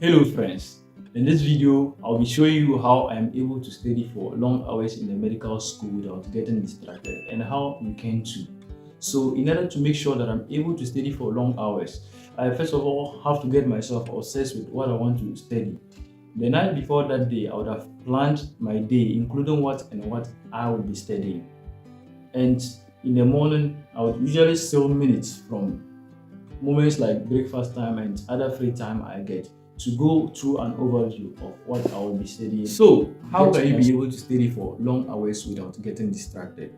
Hello friends, in this video I'll be showing you how I'm able to study for long hours in the medical school without getting distracted and how you can too. So in order to make sure that I'm able to study for long hours, I first of all have to get myself obsessed with what I want to study. The night before that day, I would have planned my day including what I will be studying. And in the morning, I would usually steal minutes from moments like breakfast time and other free time I get to go through an overview of what I will be studying. So, how can you be able to study for long hours without getting distracted?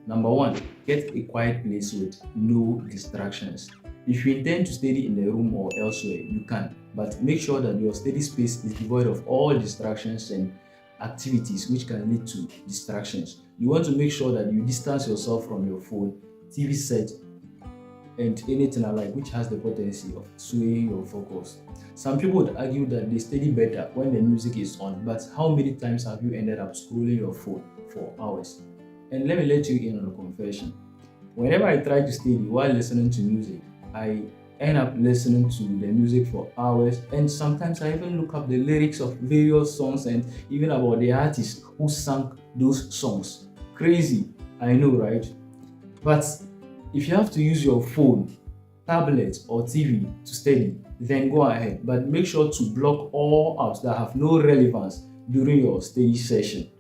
Number one, get a quiet place with no distractions. If you intend to study in the room or elsewhere, you can, but make sure that your study space is devoid of all distractions and activities which can lead to distractions. You want to make sure that you distance yourself from your phone, TV set, and anything alike which has the potency of swaying your focus. Some people would argue that they study better when the music is on, but how many times have you ended up scrolling your phone for hours? And let me let you in on a confession. Whenever I try to study while listening to music, I end up listening to the music for hours, and sometimes I even look up the lyrics of various songs and even about the artists who sang those songs. Crazy, I know, right? But if you have to use your phone, tablet, or TV to study, then go ahead. But make sure to block all apps that have no relevance during your study session.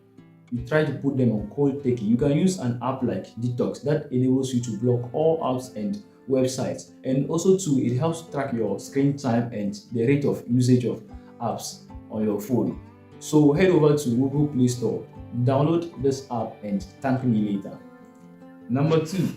You try to put them on cold turkey. You can use an app like Detox that enables you to block all apps and websites. And also too, it helps track your screen time and the rate of usage of apps on your phone. So head over to Google Play Store, download this app and thank me later. Number two,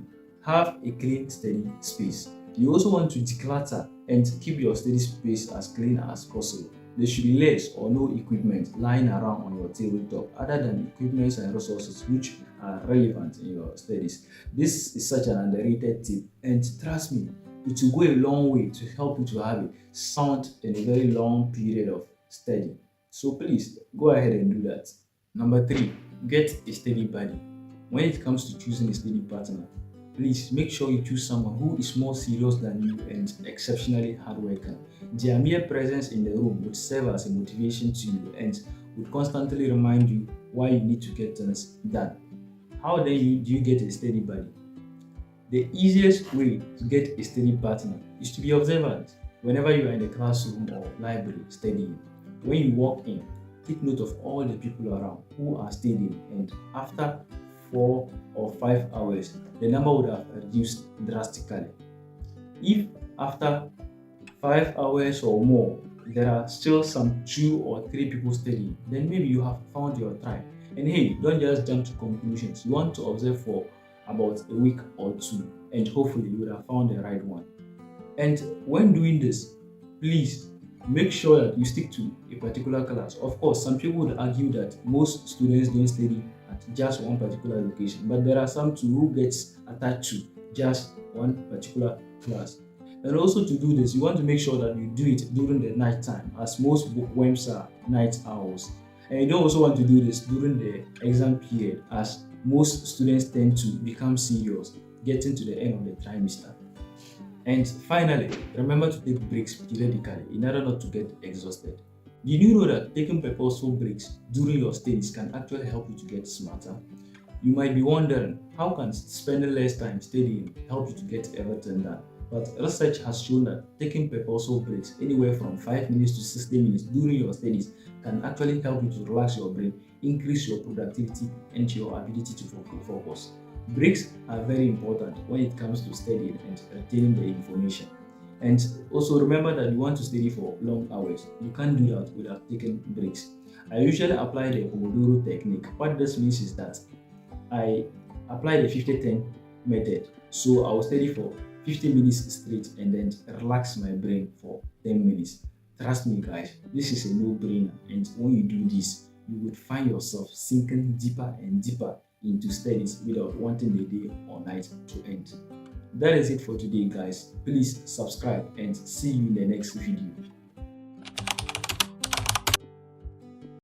have a clean study space. You also want to declutter and keep your study space as clean as possible. There should be less or no equipment lying around on your tabletop other than equipments and resources which are relevant in your studies. This is such an underrated tip, and trust me, it will go a long way to help you to have a sound and a very long period of study. So please go ahead and do that. Number three, get a study buddy. When it comes to choosing a study partner, please make sure you choose someone who is more serious than you and exceptionally hardworking. Their mere presence in the room would serve as a motivation to you and would constantly remind you why you need to get things done. How then do you get a study buddy? The easiest way to get a study partner is to be observant. Whenever you are in the classroom or library studying, when you walk in, take note of all the people around who are studying, and after 4 or 5 hours, the number would have reduced drastically. If after 5 hours or more, there are still some 2 or 3 people studying, then maybe you have found your tribe. And hey, don't just jump to conclusions. You want to observe for about a week or two, and hopefully you would have found the right one. And when doing this, please make sure that you stick to a particular class. Of course, some people would argue that most students don't study at just one particular location, but there are some too who gets attached to just one particular class. And also to do this, you want to make sure that you do it during the night time, as most bookworms are night owls. And you don't also want to do this during the exam period, as most students tend to become serious getting to the end of the trimester. And finally, remember to take breaks periodically in order not to get exhausted. Did you know that taking purposeful breaks during your studies can actually help you to get smarter? You might be wondering, how can spending less time studying help you to get everything done? But research has shown that taking purposeful breaks anywhere from 5 minutes to 60 minutes during your studies can actually help you to relax your brain, increase your productivity, and your ability to focus. Breaks are very important when it comes to studying and retaining the information. And also remember that you want to study for long hours. You can't do that without taking breaks. I usually apply the Pomodoro technique. What this means is that I apply the 50-10 method. So I will study for 50 minutes straight and then relax my brain for 10 minutes. Trust me, guys, this is a no-brainer. And when you do this, you would find yourself sinking deeper and deeper into studies without wanting the day or night to end. That is it for today, guys. Please subscribe and see you in the next video.